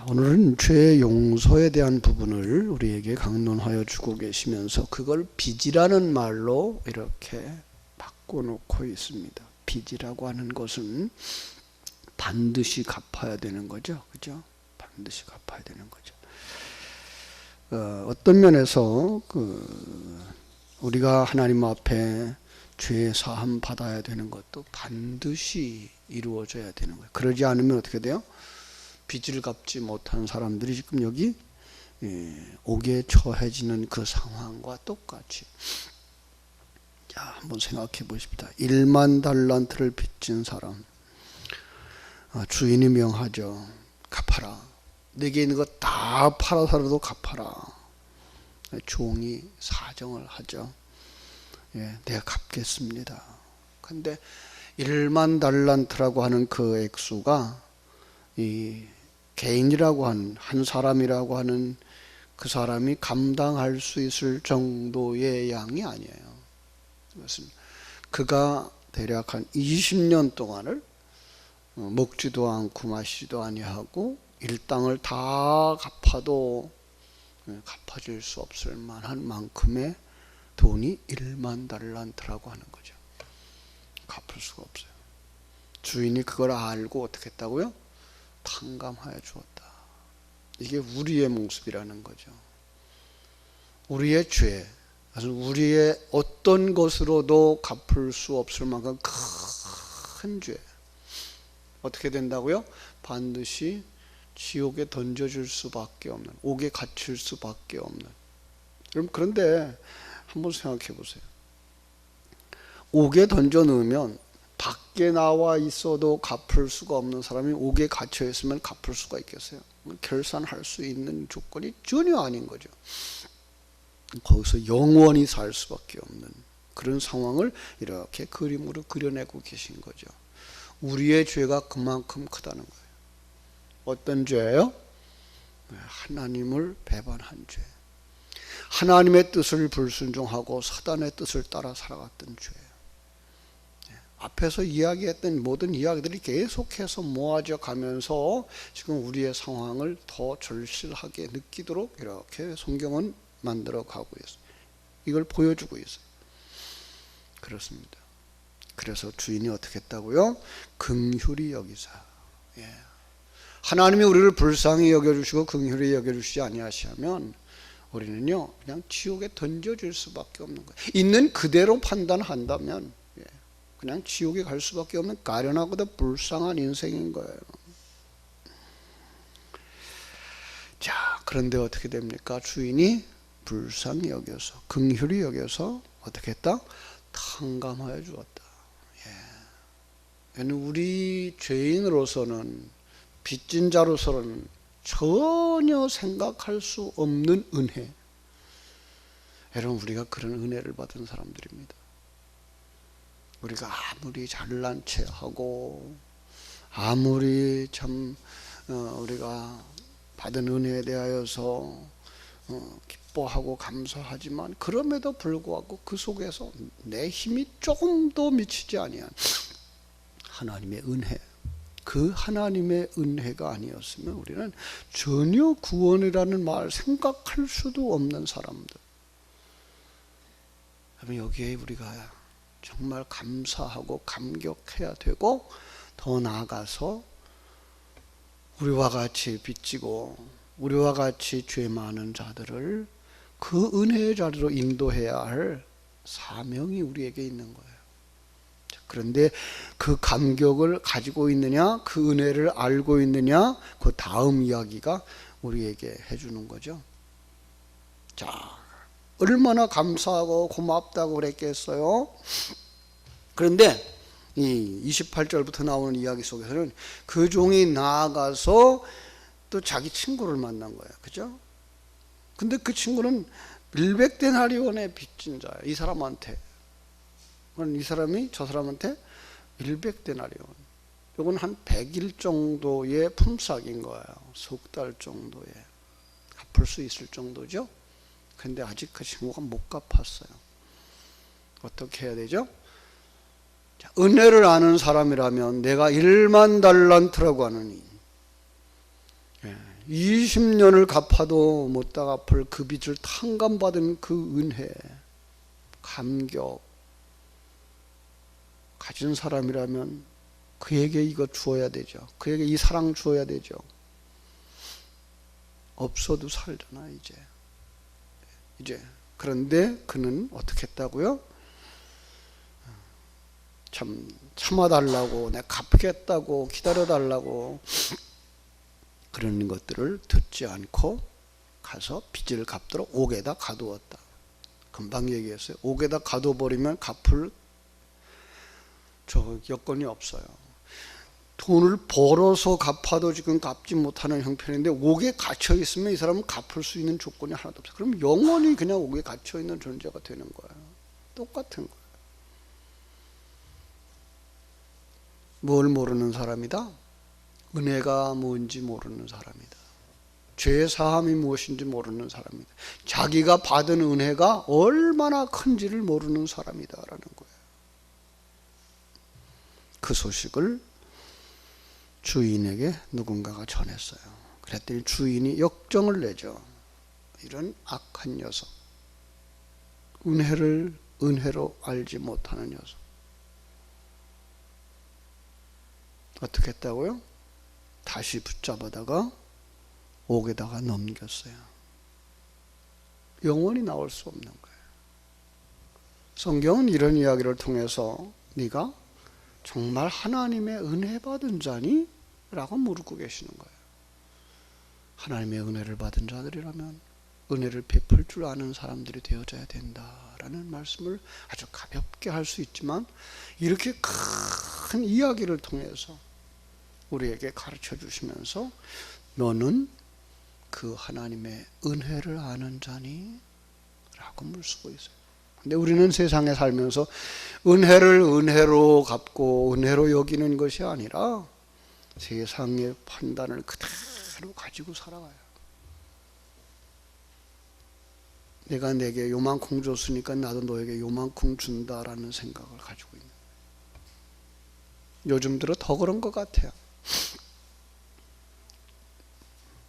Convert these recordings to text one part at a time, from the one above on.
자, 오늘은 죄 용서에 대한 부분을 우리에게 강론하여 주고 계시면서 그걸 빚이라는 말로 이렇게 바꿔놓고 있습니다. 빚이라고 하는 것은 반드시 갚아야 되는 거죠. 그죠? 반드시 갚아야 되는 거죠. 어떤 면에서 우리가 하나님 앞에 죄 사함 받아야 되는 것도 반드시 이루어져야 되는 거예요. 그러지 않으면 어떻게 돼요? 빚을 갚지 못한 사람들이 지금 여기 옥에 처해지는 그 상황과 똑같이. 자, 한번 생각해 보십시다. 1만 달란트를 빚진 사람, 주인이 명하죠. 갚아라. 내게 있는 거 다 팔아서라도 갚아라. 종이 사정을 하죠. 내가 갚겠습니다. 근데 1만 달란트라고 하는 그 액수가 이 개인이라고 하는 한 사람이라고 하는 그 사람이 감당할 수 있을 정도의 양이 아니에요. 그것은 그가 대략 한 20년 동안을 먹지도 않고 마시지도 아니하고 일당을 다 갚아도 갚아줄 수 없을 만한 만큼의 돈이 1만 달란트라고 하는 거죠. 갚을 수가 없어요. 주인이 그걸 알고 어떻게 했다고요? 탕감하여 주었다. 이게 우리의 모습이라는 거죠. 우리의 죄, 우리의 어떤 것으로도 갚을 수 없을 만큼 큰 죄. 어떻게 된다고요? 반드시 지옥에 던져줄 수밖에 없는, 옥에 갇힐 수밖에 없는. 그런데 한번 생각해 보세요. 옥에 던져 넣으면 밖에 나와 있어도 갚을 수가 없는 사람이 옥에 갇혀 있으면 갚을 수가 있겠어요? 결산할 수 있는 조건이 전혀 아닌 거죠. 거기서 영원히 살 수밖에 없는 그런 상황을 이렇게 그림으로 그려내고 계신 거죠. 우리의 죄가 그만큼 크다는 거예요. 어떤 죄예요? 하나님을 배반한 죄. 하나님의 뜻을 불순종하고 사단의 뜻을 따라 살아갔던 죄예요. 앞에서 이야기했던 모든 이야기들이 계속해서 모아져 가면서 지금 우리의 상황을 더 절실하게 느끼도록 이렇게 성경은 만들어 가고 있어요. 이걸 보여주고 있어요. 그렇습니다. 그래서 주인이 어떻게 했다고요? 긍휼히 여기사. 하나님이 우리를 불쌍히 여겨주시고 긍휼히 여겨주시지 아니하시면 우리는요 그냥 지옥에 던져질 수밖에 없는 거예요. 있는 그대로 판단한다면 그냥 지옥에 갈 수밖에 없는 가련하고도 불쌍한 인생인 거예요. 자, 그런데 어떻게 됩니까? 주인이 불쌍히 여겨서, 긍휼히 여겨서 어떻게 했다? 탕감하여 주었다. 우리 죄인으로서는, 빚진 자로서는 전혀 생각할 수 없는 은혜. 여러분, 우리가 그런 은혜를 받은 사람들입니다. 우리가 아무리 잘난 체하고 아무리 참 우리가 받은 은혜에 대하여서 기뻐하고 감사하지만 그럼에도 불구하고 그 속에서 내 힘이 조금도 미치지 아니한 하나님의 은혜, 그 하나님의 은혜가 아니었으면 우리는 전혀 구원이라는 말 생각할 수도 없는 사람들. 여기에 우리가 정말 감사하고 감격해야 되고, 더 나아가서 우리와 같이 빚지고 우리와 같이 죄 많은 자들을 그 은혜의 자리로 인도해야 할 사명이 우리에게 있는 거예요. 그런데 그 감격을 가지고 있느냐, 그 은혜를 알고 있느냐, 그 다음 이야기가 우리에게 해주는 거죠. 자, 얼마나 감사하고 고맙다고 그랬겠어요? 그런데 이 28절부터 나오는 이야기 속에서는 그 종이 나아가서 또 자기 친구를 만난 거예요. 그죠? 근데 그 친구는 100데나리온의 빚진 자예요. 이 사람한테. 이 사람이 저 사람한테 100데나리온. 이건 한 100일 정도의 품삯인 거예요. 석 달 정도에. 갚을 수 있을 정도죠? 근데 아직 그 친구가 못 갚았어요. 어떻게 해야 되죠? 자, 은혜를 아는 사람이라면 내가 1만 달란트라고 하느니 20년을 갚아도 못다 갚을 그 빚을 탕감받은 그 은혜, 감격 가진 사람이라면 그에게 이거 주어야 되죠. 그에게 이 사랑 주어야 되죠. 없어도 살잖아 이제. 그런데 그는 어떻게 했다고요? 참 참아달라고, 내가 갚겠다고, 기다려달라고 그런 것들을 듣지 않고 가서 빚을 갚도록 옥에다 가두었다. 금방 얘기했어요. 옥에다 가둬버리면 갚을 여건이 없어요. 돈을 벌어서 갚아도 지금 갚지 못하는 형편인데 옥에 갇혀 있으면 이 사람은 갚을 수 있는 조건이 하나도 없어요. 그럼 영원히 그냥 옥에 갇혀 있는 존재가 되는 거예요. 똑같은 거예요. 뭘 모르는 사람이다? 은혜가 뭔지 모르는 사람이다. 죄 사함이 무엇인지 모르는 사람이다. 자기가 받은 은혜가 얼마나 큰지를 모르는 사람이다라는 거예요. 그 소식을 주인에게 누군가가 전했어요. 그랬더니 주인이 역정을 내죠. 이런 악한 녀석, 은혜를 은혜로 알지 못하는 녀석. 어떻게 했다고요? 다시 붙잡아다가 옥에다가 넘겼어요. 영원히 나올 수 없는 거예요. 성경은 이런 이야기를 통해서 네가 정말 하나님의 은혜 받은 자니? 라고 물고 계시는 거예요. 하나님의 은혜를 받은 자들이라면 은혜를 베풀 줄 아는 사람들이 되어져야 된다라는 말씀을 아주 가볍게 할 수 있지만 이렇게 큰 이야기를 통해서 우리에게 가르쳐 주시면서 너는 그 하나님의 은혜를 아는 자니? 라고 물쓰고 있어요. 근데 우리는 세상에 살면서 은혜를 은혜로 갚고 은혜로 여기는 것이 아니라 세상의 판단을 그대로 가지고 살아가요. 내가 내게 요만큼 줬으니까 나도 너에게 요만큼 준다라는 생각을 가지고 있는 거예요. 요즘 들어 더 그런 것 같아요.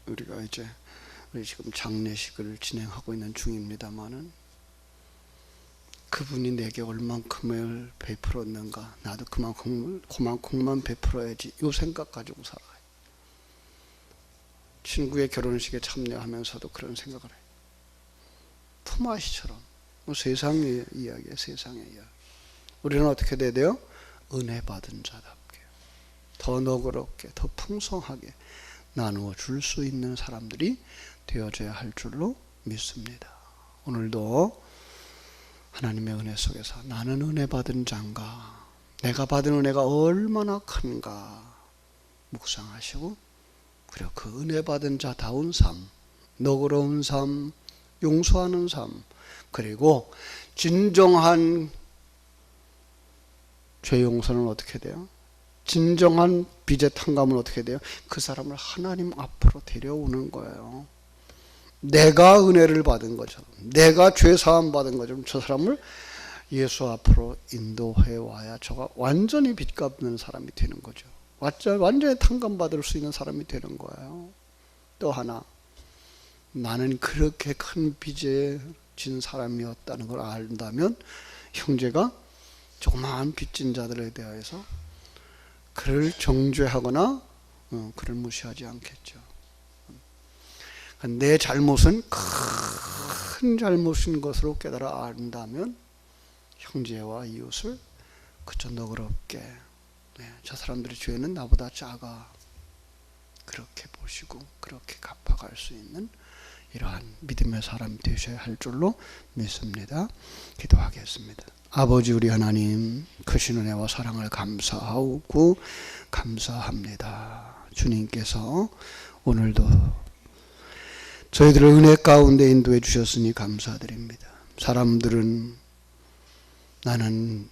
우리 지금 장례식을 진행하고 있는 중입니다만은 그분이 내게 얼만큼을 베풀었는가, 나도 그만큼만 베풀어야지 이 생각 가지고 살아가요. 친구의 결혼식에 참여하면서도 그런 생각을 해요. 품앗이처럼. 세상의 이야기예요. 세상의 이야기. 우리는 어떻게 돼야 돼요? 은혜 받은 자답게 더 너그럽게 더 풍성하게 나누어 줄 수 있는 사람들이 되어져야 할 줄로 믿습니다. 오늘도 하나님의 은혜 속에서 나는 은혜 받은 자인가, 내가 받은 은혜가 얼마나 큰가 묵상하시고, 그리고 그 은혜 받은 자다운 삶, 너그러운 삶, 용서하는 삶, 그리고 진정한 죄 용서는 어떻게 돼요? 진정한 빚의 탕감은 어떻게 돼요? 그 사람을 하나님 앞으로 데려오는 거예요. 내가 은혜를 받은 것처럼, 내가 죄 사함 받은 것처럼 저 사람을 예수 앞으로 인도해 와야 저가 완전히 빚 갚는 사람이 되는 거죠. 완전히 탕감받을 수 있는 사람이 되는 거예요. 또 하나, 나는 그렇게 큰 빚에 진 사람이었다는 걸 안다면 형제가 조그마한 빚진 자들에 대해서 그를 정죄하거나 그를 무시하지 않겠죠. 내 잘못은 큰 잘못인 것으로 깨달아 안다면 형제와 이웃을 그저 너그럽게, 저 사람들의 죄는 나보다 작아, 그렇게 보시고 그렇게 갚아갈 수 있는 이러한 믿음의 사람이 되셔야 할 줄로 믿습니다. 기도하겠습니다. 아버지 우리 하나님, 크신 은혜와 사랑을 감사하고 감사합니다. 주님께서 오늘도 저희들을 은혜 가운데 인도해 주셨으니 감사드립니다. 사람들은 나는